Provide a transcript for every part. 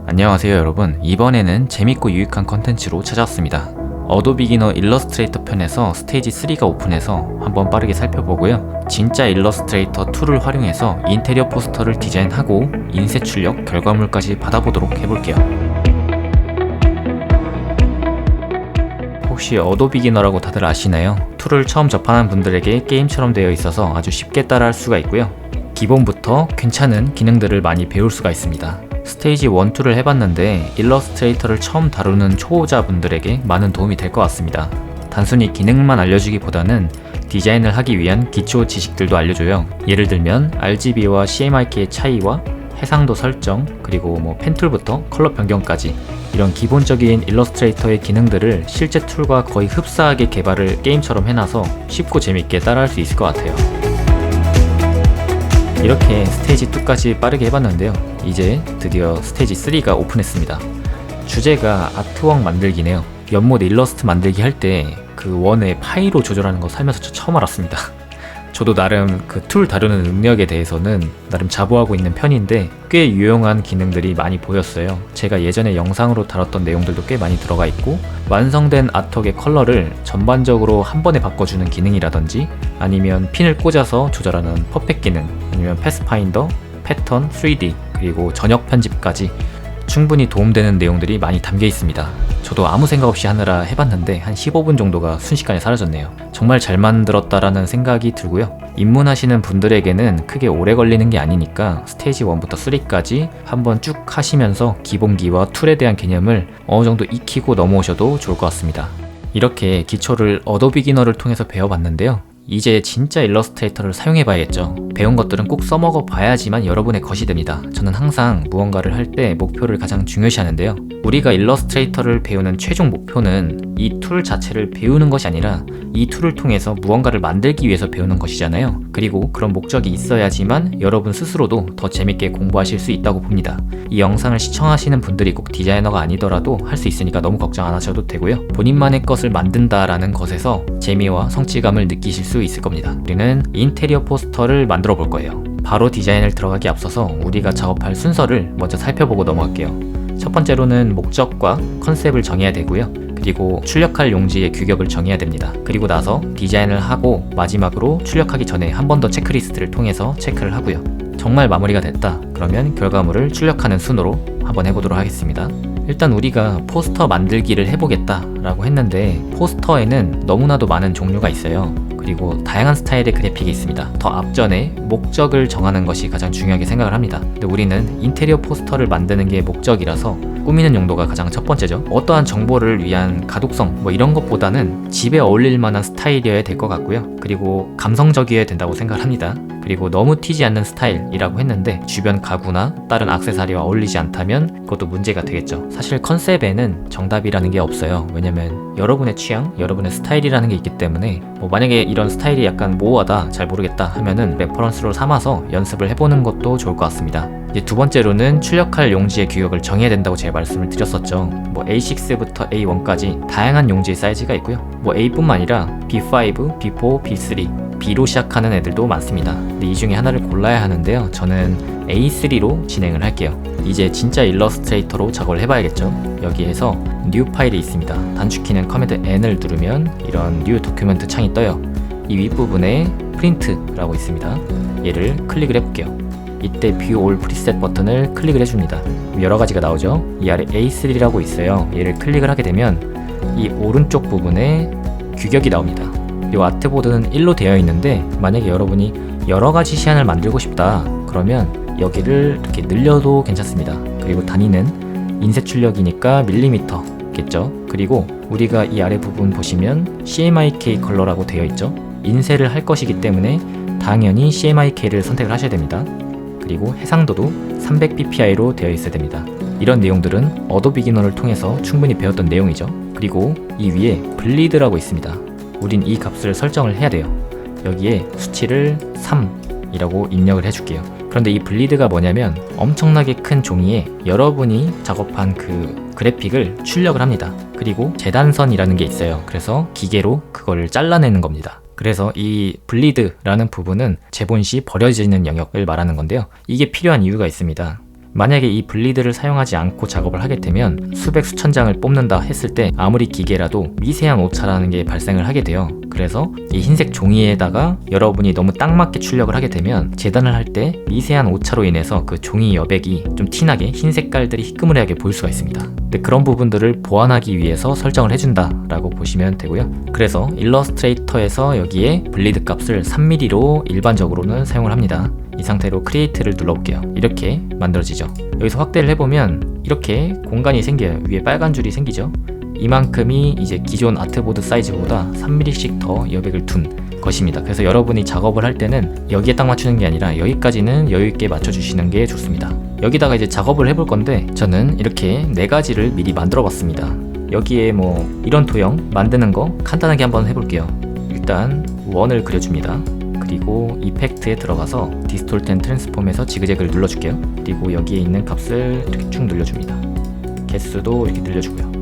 안녕하세요 여러분, 이번에는 재밌고 유익한 컨텐츠로 찾아왔습니다. 어도비 기너 일러스트레이터 편에서 스테이지 3가 오픈해서 한번 빠르게 살펴보고요. 진짜 일러스트레이터 2를 활용해서 인테리어 포스터를 디자인하고 인쇄 출력 결과물까지 받아보도록 해볼게요. 혹시 어도비 기너라고 다들 아시나요? 툴을 처음 접하는 분들에게 게임처럼 되어 있어서 아주 쉽게 따라할 수가 있고요. 기본부터 괜찮은 기능들을 많이 배울 수가 있습니다. 스테이지 1, 2를 해봤는데 일러스트레이터를 처음 다루는 초보자분들에게 많은 도움이 될 것 같습니다. 단순히 기능만 알려주기보다는 디자인을 하기 위한 기초 지식들도 알려줘요. 예를 들면 RGB와 CMYK의 차이와 해상도 설정, 그리고 펜툴부터 컬러 변경까지 이런 기본적인 일러스트레이터의 기능들을 실제 툴과 거의 흡사하게 개발을 게임처럼 해놔서 쉽고 재밌게 따라할 수 있을 것 같아요. 이렇게 스테이지 2까지 빠르게 해봤는데요. 이제 드디어 스테이지 3가 오픈했습니다. 주제가 아트웍 만들기네요. 연못 일러스트 만들기 할 때 그 원의 파이로 조절하는 거 살면서 저 처음 알았습니다. 저도 나름 그 툴 다루는 능력에 대해서는 나름 자부하고 있는 편인데 꽤 유용한 기능들이 많이 보였어요. 제가 예전에 영상으로 다뤘던 내용들도 꽤 많이 들어가 있고, 완성된 아트웍의 컬러를 전반적으로 한 번에 바꿔주는 기능이라든지, 아니면 핀을 꽂아서 조절하는 퍼펙 기능, 아니면 패스파인더, 패턴, 3D, 그리고 전역 편집까지 충분히 도움되는 내용들이 많이 담겨 있습니다. 저도 아무 생각 없이 하느라 해봤는데 한 15분 정도가 순식간에 사라졌네요. 정말 잘 만들었다라는 생각이 들고요. 입문하시는 분들에게는 크게 오래 걸리는 게 아니니까 스테이지 1부터 3까지 한번 쭉 하시면서 기본기와 툴에 대한 개념을 어느 정도 익히고 넘어오셔도 좋을 것 같습니다. 이렇게 기초를 어도비 기너를 통해서 배워봤는데요. 이제 진짜 일러스트레이터를 사용해봐야겠죠. 배운 것들은 꼭 써먹어 봐야지만 여러분의 것이 됩니다. 저는 항상 무언가를 할 때 목표를 가장 중요시 하는데요. 우리가 일러스트레이터를 배우는 최종 목표는 이 툴 자체를 배우는 것이 아니라 이 툴을 통해서 무언가를 만들기 위해서 배우는 것이잖아요. 그리고 그런 목적이 있어야지만 여러분 스스로도 더 재밌게 공부하실 수 있다고 봅니다. 이 영상을 시청하시는 분들이 꼭 디자이너가 아니더라도 할 수 있으니까 너무 걱정 안 하셔도 되고요. 본인만의 것을 만든다라는 것에서 재미와 성취감을 느끼실 수 있을 겁니다. 우리는 인테리어 포스터를 만들어 볼 거예요. 바로 디자인을 들어가기 앞서서 우리가 작업할 순서를 먼저 살펴보고 넘어갈게요. 첫 번째로는 목적과 컨셉을 정해야 되고요. 그리고 출력할 용지의 규격을 정해야 됩니다. 그리고 나서 디자인을 하고 마지막으로 출력하기 전에 한 번 더 체크리스트를 통해서 체크를 하고요. 정말 마무리가 됐다 그러면 결과물을 출력하는 순으로 한번 해보도록 하겠습니다. 일단 우리가 포스터 만들기를 해보겠다 라고 했는데, 포스터에는 너무나도 많은 종류가 있어요. 그리고 다양한 스타일의 그래픽이 있습니다. 더 앞전에 목적을 정하는 것이 가장 중요하게 생각을 합니다. 근데 우리는 인테리어 포스터를 만드는 게 목적이라서 꾸미는 용도가 가장 첫 번째죠. 어떠한 정보를 위한 가독성 이런 것보다는 집에 어울릴 만한 스타일이어야 될 것 같고요. 그리고 감성적이어야 된다고 생각을 합니다. 그리고 너무 튀지 않는 스타일이라고 했는데 주변 가구나 다른 액세서리와 어울리지 않다면 그것도 문제가 되겠죠. 사실 컨셉에는 정답이라는 게 없어요. 왜냐면 여러분의 취향, 여러분의 스타일이라는 게 있기 때문에 만약에 이런 스타일이 약간 모호하다, 잘 모르겠다 하면은 레퍼런스로 삼아서 연습을 해보는 것도 좋을 것 같습니다. 이제 두 번째로는 출력할 용지의 규격을 정해야 된다고 제가 말씀을 드렸었죠. A6부터 A1까지 다양한 용지의 사이즈가 있고요. A뿐만 아니라 B5, B4, B3, B로 시작하는 애들도 많습니다. 근데 이 중에 하나를 골라야 하는데요. 저는 A3로 진행을 할게요. 이제 진짜 일러스트레이터로 작업을 해봐야겠죠. 여기에서 New 파일이 있습니다. 단축키는 커맨드 N을 누르면 이런 New 도큐멘트 창이 떠요. 이 윗부분에 프린트라고 있습니다. 얘를 클릭을 해볼게요. 이때 View All Preset 버튼을 클릭을 해줍니다. 여러 가지가 나오죠. 이 아래 A3라고 있어요. 얘를 클릭을 하게 되면 이 오른쪽 부분에 규격이 나옵니다. 이 아트보드는 1로 되어 있는데 만약에 여러분이 여러 가지 시안을 만들고 싶다 그러면 여기를 이렇게 늘려도 괜찮습니다. 그리고 단위는 인쇄 출력이니까 밀리미터겠죠. 그리고 우리가 이 아래 부분 보시면 CMYK 컬러라고 되어 있죠. 인쇄를 할 것이기 때문에 당연히 CMYK를 선택을 하셔야 됩니다. 그리고 해상도도 300ppi로 되어 있어야 됩니다. 이런 내용들은 어도비 기너를 통해서 충분히 배웠던 내용이죠. 그리고 이 위에 블리드라고 있습니다. 우린 이 값을 설정을 해야 돼요. 여기에 수치를 3이라고 입력을 해줄게요. 그런데 이 블리드가 뭐냐면 엄청나게 큰 종이에 여러분이 작업한 그 그래픽을 출력을 합니다. 그리고 재단선이라는 게 있어요. 그래서 기계로 그걸 잘라내는 겁니다. 그래서 이 블리드라는 부분은 재본 시 버려지는 영역을 말하는 건데요. 이게 필요한 이유가 있습니다. 만약에 이 블리드를 사용하지 않고 작업을 하게 되면 수백 수천 장을 뽑는다 했을 때 아무리 기계라도 미세한 오차라는 게 발생을 하게 돼요. 그래서 이 흰색 종이에다가 여러분이 너무 딱 맞게 출력을 하게 되면 재단을 할 때 미세한 오차로 인해서 그 종이 여백이 좀 티나게 흰 색깔들이 희끄무레하게 보일 수가 있습니다. 근데 그런 부분들을 보완하기 위해서 설정을 해준다 라고 보시면 되고요. 그래서 일러스트레이터에서 여기에 블리드 값을 3mm로 일반적으로는 사용을 합니다. 이 상태로 크리에이트를 눌러볼게요. 이렇게 만들어지죠. 여기서 확대를 해보면 이렇게 공간이 생겨요. 위에 빨간 줄이 생기죠. 이만큼이 이제 기존 아트보드 사이즈보다 3mm씩 더 여백을 둔 것입니다. 그래서 여러분이 작업을 할 때는 여기에 딱 맞추는 게 아니라 여기까지는 여유있게 맞춰주시는 게 좋습니다. 여기다가 이제 작업을 해볼 건데 저는 이렇게 4가지를 미리 만들어 봤습니다. 여기에 뭐 이런 도형 만드는 거 간단하게 한번 해볼게요. 일단 원을 그려줍니다. 그리고 이펙트에 들어가서 디스톨트 앤 트랜스폼에서 지그재그를 눌러줄게요. 그리고 여기에 있는 값을 이렇게 쭉 늘려줍니다. 개수도 이렇게 늘려주고요.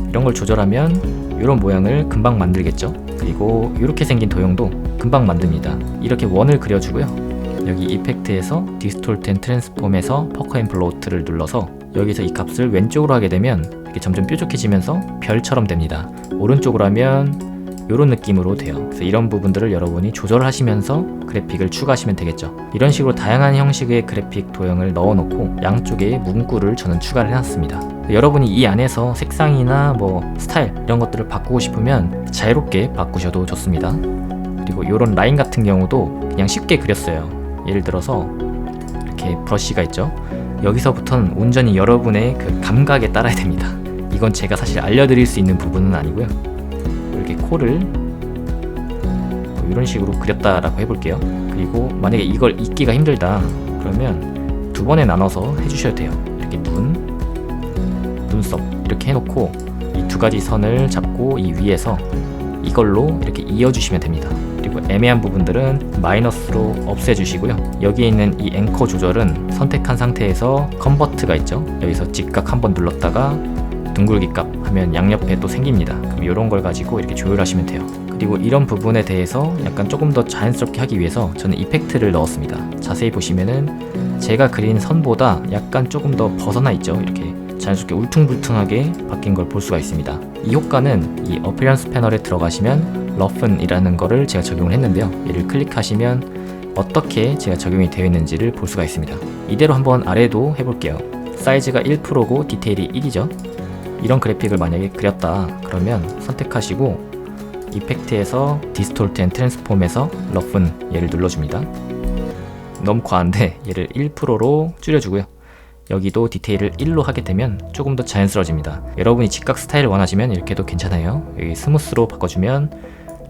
이런 걸 조절하면 이런 모양을 금방 만들겠죠. 그리고 이렇게 생긴 도형도 금방 만듭니다. 이렇게 원을 그려주고요. 여기 이펙트에서 디스톨트 앤 트랜스폼에서 퍼커 앤 플로트를 눌러서 여기서 이 값을 왼쪽으로 하게 되면 이렇게 점점 뾰족해지면서 별처럼 됩니다. 오른쪽으로 하면 이런 느낌으로 돼요. 그래서 이런 부분들을 여러분이 조절하시면서 그래픽을 추가하시면 되겠죠. 이런 식으로 다양한 형식의 그래픽 도형을 넣어놓고 양쪽에 문구를 저는 추가를 해놨습니다. 여러분이 이 안에서 색상이나 뭐 스타일 이런 것들을 바꾸고 싶으면 자유롭게 바꾸셔도 좋습니다. 그리고 이런 라인 같은 경우도 그냥 쉽게 그렸어요. 예를 들어서 이렇게 브러쉬가 있죠. 여기서부터는 온전히 여러분의 그 감각에 따라야 됩니다. 이건 제가 사실 알려드릴 수 있는 부분은 아니고요. 이렇게 코를 이런 식으로 그렸다라고 해볼게요. 그리고 만약에 이걸 잊기가 힘들다 그러면 2번에 나눠서 해주셔도 돼요. 이렇게 눈썹 이렇게 해놓고 이 2가지 선을 잡고 이 위에서 이걸로 이렇게 이어주시면 됩니다. 그리고 애매한 부분들은 마이너스로 없애주시고요. 여기에 있는 이 앵커 조절은 선택한 상태에서 컨버트가 있죠. 여기서 직각 한번 눌렀다가 둥글기 값 하면 양옆에 또 생깁니다. 그럼 이런 걸 가지고 이렇게 조율하시면 돼요. 그리고 이런 부분에 대해서 약간 조금 더 자연스럽게 하기 위해서 저는 이펙트를 넣었습니다. 자세히 보시면은 제가 그린 선보다 약간 조금 더 벗어나 있죠. 이렇게 자연스럽게 울퉁불퉁하게 바뀐 걸 볼 수가 있습니다. 이 효과는 이 어피런스 패널에 들어가시면 러픈이라는 거를 제가 적용을 했는데요. 얘를 클릭하시면 어떻게 제가 적용이 되어 있는지를 볼 수가 있습니다. 이대로 한번 아래도 해볼게요. 사이즈가 1%고 디테일이 1이죠. 이런 그래픽을 만약에 그렸다 그러면 선택하시고 이펙트에서 디스톨트 앤 트랜스폼에서 러픈 얘를 눌러줍니다. 너무 과한데 얘를 1%로 줄여주고요. 여기도 디테일을 1로 하게 되면 조금 더 자연스러워집니다. 여러분이 직각 스타일을 원하시면 이렇게도 괜찮아요. 여기 스무스로 바꿔주면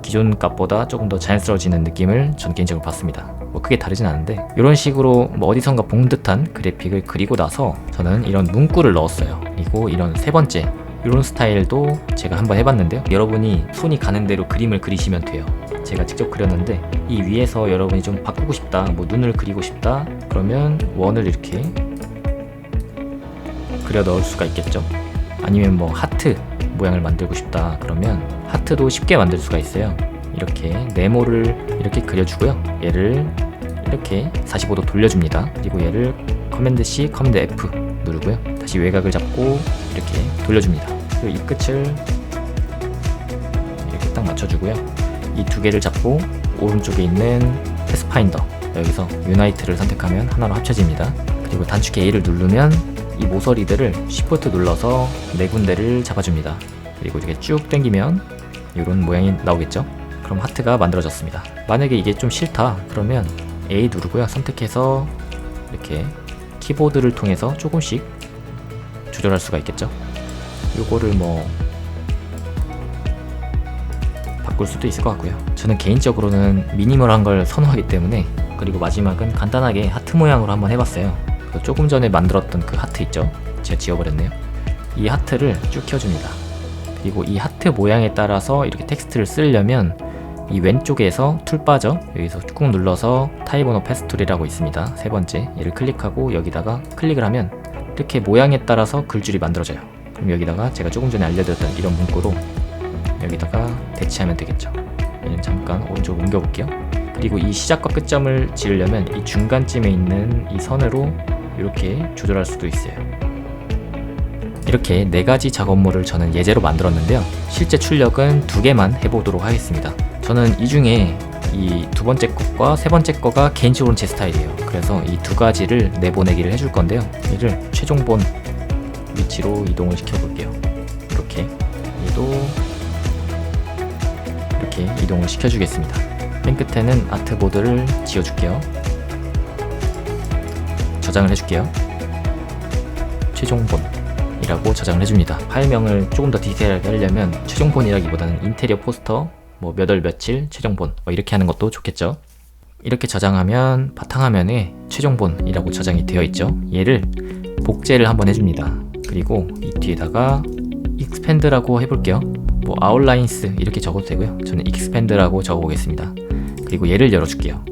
기존 값보다 조금 더 자연스러워지는 느낌을 전 개인적으로 받습니다. 뭐 크게 다르진 않은데 이런 식으로 뭐 어디선가 본 듯한 그래픽을 그리고 나서 저는 이런 문구를 넣었어요. 그리고 이런 3번째 이런 스타일도 제가 한번 해봤는데요. 여러분이 손이 가는 대로 그림을 그리시면 돼요. 제가 직접 그렸는데 이 위에서 여러분이 좀 바꾸고 싶다, 뭐 눈을 그리고 싶다 그러면 원을 이렇게 그려 넣을 수가 있겠죠. 아니면 뭐 하트 모양을 만들고 싶다 그러면 하트도 쉽게 만들 수가 있어요. 이렇게 네모를 이렇게 그려주고요. 얘를 이렇게 45도 돌려줍니다. 그리고 얘를 커맨드 C, 커맨드 F 누르고요. 다시 외곽을 잡고 이렇게 돌려줍니다. 그리고 이 끝을 이렇게 딱 맞춰주고요. 이 2개를 잡고 오른쪽에 있는 패스파인더 여기서 유나이트를 선택하면 하나로 합쳐집니다. 그리고 단축키 A를 누르면 이 모서리들을 Shift 눌러서 4군데를 잡아줍니다. 그리고 이렇게 쭉 당기면 이런 모양이 나오겠죠. 그럼 하트가 만들어졌습니다. 만약에 이게 좀 싫다 그러면 A 누르고요. 선택해서 이렇게 키보드를 통해서 조금씩 조절할 수가 있겠죠. 요거를 뭐 바꿀 수도 있을 것 같고요. 저는 개인적으로는 미니멀한 걸 선호하기 때문에. 그리고 마지막은 간단하게 하트 모양으로 한번 해봤어요. 조금 전에 만들었던 그 하트 있죠? 제가 지워버렸네요. 이 하트를 쭉 켜줍니다. 그리고 이 하트 모양에 따라서 이렇게 텍스트를 쓰려면 이 왼쪽에서 툴바죠? 여기서 꾹 눌러서 타입 오너 패스툴이라고 있습니다. 3번째 얘를 클릭하고 여기다가 클릭을 하면 이렇게 모양에 따라서 글줄이 만들어져요. 그럼 여기다가 제가 조금 전에 알려드렸던 이런 문구로 여기다가 대체하면 되겠죠. 얘는 잠깐 오른쪽으로 옮겨볼게요. 그리고 이 시작과 끝점을 지으려면 이 중간쯤에 있는 이 선으로 이렇게 조절할 수도 있어요. 이렇게 4가지 작업물을 저는 예제로 만들었는데요. 실제 출력은 2개만 해보도록 하겠습니다. 저는 이 중에 이 2번째 것과 3번째 거가 개인적으로는 제 스타일이에요. 그래서 이 2가지를 내보내기를 해줄 건데요. 얘를 최종본 위치로 이동을 시켜볼게요. 이렇게 얘도 이렇게 이동을 시켜주겠습니다. 맨 끝에는 아트보드를 지워줄게요. 저장을 해줄게요. 최종본이라고 저장을 해줍니다. 파일명을 조금 더 디테일하게 하려면 최종본이라기보다는 인테리어 포스터 몇 월 며칠 최종본 이렇게 하는 것도 좋겠죠. 이렇게 저장하면 바탕화면에 최종본이라고 저장이 되어 있죠. 얘를 복제를 한번 해줍니다. 그리고 이 뒤에다가 expand라고 해볼게요. outlines 이렇게 적어도 되고요. 저는 expand라고 적어보겠습니다. 그리고 얘를 열어줄게요.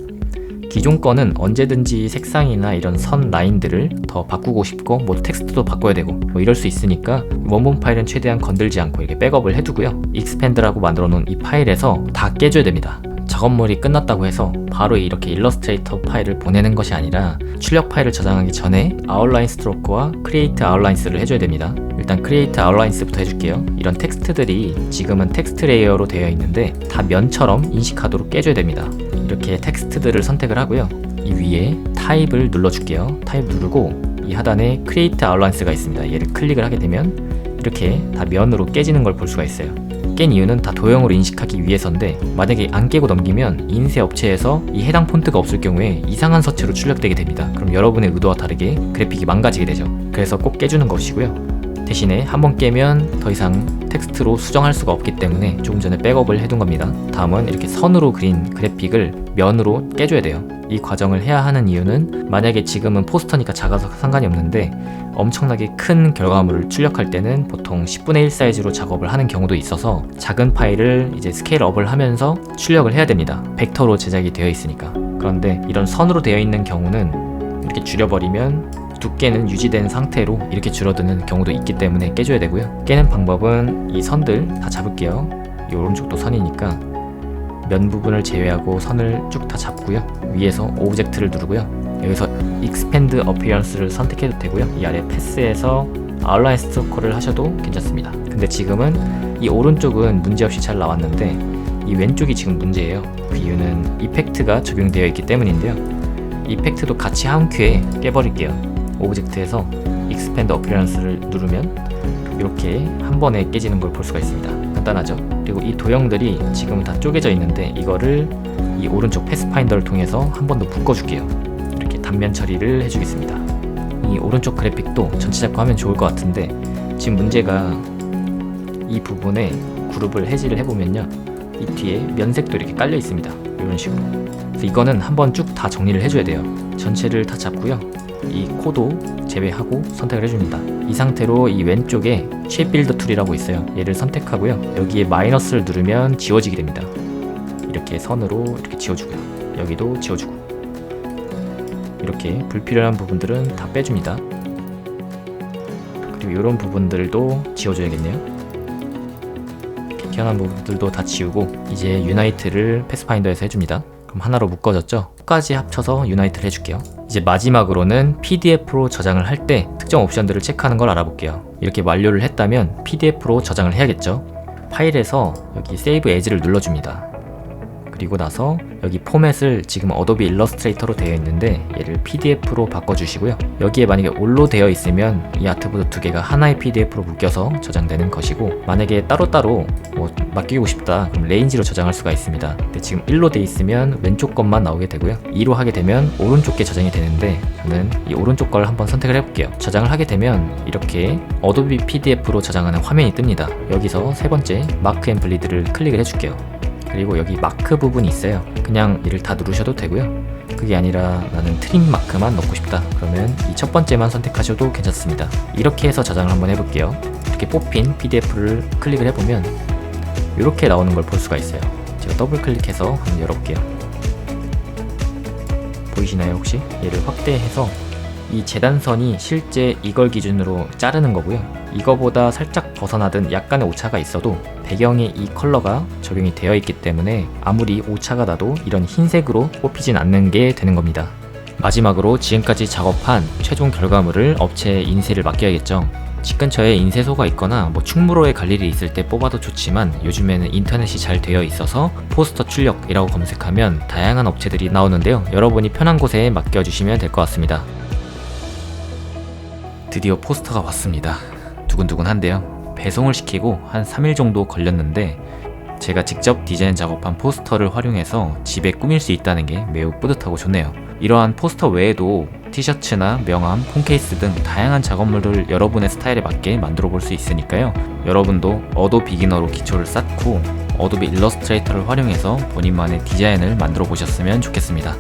기존 거는 언제든지 색상이나 이런 선 라인들을 더 바꾸고 싶고 텍스트도 바꿔야 되고 이럴 수 있으니까 원본 파일은 최대한 건들지 않고 이렇게 백업을 해두고요. expand라고 만들어 놓은 이 파일에서 다 깨줘야 됩니다. 작업물이 끝났다고 해서 바로 이렇게 일러스트레이터 파일을 보내는 것이 아니라 출력 파일을 저장하기 전에 아웃라인 스트로크와 크리에이트 아웃라인스를 해줘야 됩니다. 일단 크리에이트 아웃라인스부터 해줄게요. 이런 텍스트들이 지금은 텍스트 레이어로 되어 있는데 다 면처럼 인식하도록 깨줘야 됩니다. 이렇게 텍스트들을 선택을 하고요. 이 위에 타입을 눌러줄게요. 타입 누르고 이 하단에 크리에이트 아웃라인스가 있습니다. 얘를 클릭을 하게 되면 이렇게 다 면으로 깨지는 걸 볼 수가 있어요. 깬 이유는 다 도형으로 인식하기 위해서인데 만약에 안 깨고 넘기면 인쇄 업체에서 이 해당 폰트가 없을 경우에 이상한 서체로 출력되게 됩니다. 그럼 여러분의 의도와 다르게 그래픽이 망가지게 되죠. 그래서 꼭 깨주는 것이고요. 대신에 한번 깨면 더 이상 텍스트로 수정할 수가 없기 때문에 조금 전에 백업을 해둔 겁니다. 다음은 이렇게 선으로 그린 그래픽을 면으로 깨줘야 돼요. 이 과정을 해야 하는 이유는 만약에 지금은 포스터니까 작아서 상관이 없는데 엄청나게 큰 결과물을 출력할 때는 보통 10분의 1 사이즈로 작업을 하는 경우도 있어서 작은 파일을 이제 스케일업을 하면서 출력을 해야 됩니다. 벡터로 제작이 되어 있으니까. 그런데 이런 선으로 되어 있는 경우는 이렇게 줄여버리면 두께는 유지된 상태로 이렇게 줄어드는 경우도 있기 때문에 깨줘야 되고요. 깨는 방법은 이 선들 다 잡을게요. 이 오른쪽도 선이니까 면 부분을 제외하고 선을 쭉 다 잡고요. 위에서 오브젝트를 누르고요. 여기서 expand appearance를 선택해도 되고요. 이 아래 패스에서 outline stroke를 하셔도 괜찮습니다. 근데 지금은 이 오른쪽은 문제없이 잘 나왔는데 이 왼쪽이 지금 문제예요. 그 이유는 이펙트가 적용되어 있기 때문인데요. 이펙트도 같이 한 큐에 깨버릴게요. 오브젝트에서 expand appearance를 누르면 이렇게 한 번에 깨지는 걸 볼 수가 있습니다. 간단하죠? 그리고 이 도형들이 지금은 다 쪼개져 있는데 이거를 이 오른쪽 패스파인더를 통해서 한 번 더 묶어줄게요. 이렇게 단면 처리를 해주겠습니다. 이 오른쪽 그래픽도 전체 잡고 하면 좋을 것 같은데 지금 문제가 이 부분에 그룹을 해지를 해보면요. 이 뒤에 면색도 이렇게 깔려 있습니다. 이런 식으로. 그래서 이거는 한번 쭉 다 정리를 해줘야 돼요. 전체를 다 잡고요. 이 코도 제외하고 선택을 해줍니다. 이 상태로 이 왼쪽에 쉐입 빌더 툴이라고 있어요. 얘를 선택하고요. 여기에 마이너스를 누르면 지워지게 됩니다. 이렇게 선으로 이렇게 지워주고요. 여기도 지워주고 이렇게 불필요한 부분들은 다 빼줍니다. 그리고 이런 부분들도 지워줘야겠네요. 이렇게 튀어나온 부분들도 다 지우고 이제 유나이트를 패스파인더에서 해줍니다. 그럼 하나로 묶어졌죠? 끝까지 합쳐서 유나이트를 해줄게요. 이제 마지막으로는 PDF로 저장을 할 때 특정 옵션들을 체크하는 걸 알아볼게요. 이렇게 완료를 했다면 PDF로 저장을 해야겠죠. 파일에서 여기 Save As를 눌러줍니다. 그리고 나서 여기 포맷을 지금 어도비 일러스트레이터로 되어 있는데 얘를 PDF로 바꿔주시고요. 여기에 만약에 올로 되어 있으면 이 아트보드 2개가 하나의 PDF로 묶여서 저장되는 것이고 만약에 따로따로 맡기고 싶다 그럼 레인지로 저장할 수가 있습니다. 근데 지금 1로 되어 있으면 왼쪽 것만 나오게 되고요. 2로 하게 되면 오른쪽 게 저장이 되는데 저는 이 오른쪽 걸 한번 선택을 해볼게요. 저장을 하게 되면 이렇게 어도비 PDF로 저장하는 화면이 뜹니다. 여기서 세 번째 마크 앤 블리드를 클릭을 해줄게요. 그리고 여기 마크 부분이 있어요. 그냥 이를 다 누르셔도 되고요. 그게 아니라 나는 트림 마크만 넣고 싶다 그러면 이 첫 번째만 선택하셔도 괜찮습니다. 이렇게 해서 저장을 한번 해볼게요. 이렇게 뽑힌 PDF를 클릭을 해보면 이렇게 나오는 걸 볼 수가 있어요. 제가 더블 클릭해서 한번 열어볼게요. 보이시나요 혹시? 얘를 확대해서 이 재단선이 실제 이걸 기준으로 자르는 거고요. 이거보다 살짝 벗어나든 약간의 오차가 있어도 배경에 이 컬러가 적용이 되어 있기 때문에 아무리 오차가 나도 이런 흰색으로 뽑히진 않는 게 되는 겁니다. 마지막으로 지금까지 작업한 최종 결과물을 업체에 인쇄를 맡겨야겠죠. 집 근처에 인쇄소가 있거나 충무로에 갈 일이 있을 때 뽑아도 좋지만 요즘에는 인터넷이 잘 되어 있어서 포스터 출력이라고 검색하면 다양한 업체들이 나오는데요. 여러분이 편한 곳에 맡겨주시면 될 것 같습니다. 드디어 포스터가 왔습니다. 두근두근한데요. 배송을 시키고 한 3일 정도 걸렸는데 제가 직접 디자인 작업한 포스터를 활용해서 집에 꾸밀 수 있다는 게 매우 뿌듯하고 좋네요. 이러한 포스터 외에도 티셔츠나 명함, 폰케이스 등 다양한 작업물을 여러분의 스타일에 맞게 만들어 볼 수 있으니까요. 여러분도 어도 비기너로 기초를 쌓고 어도비 일러스트레이터를 활용해서 본인만의 디자인을 만들어 보셨으면 좋겠습니다.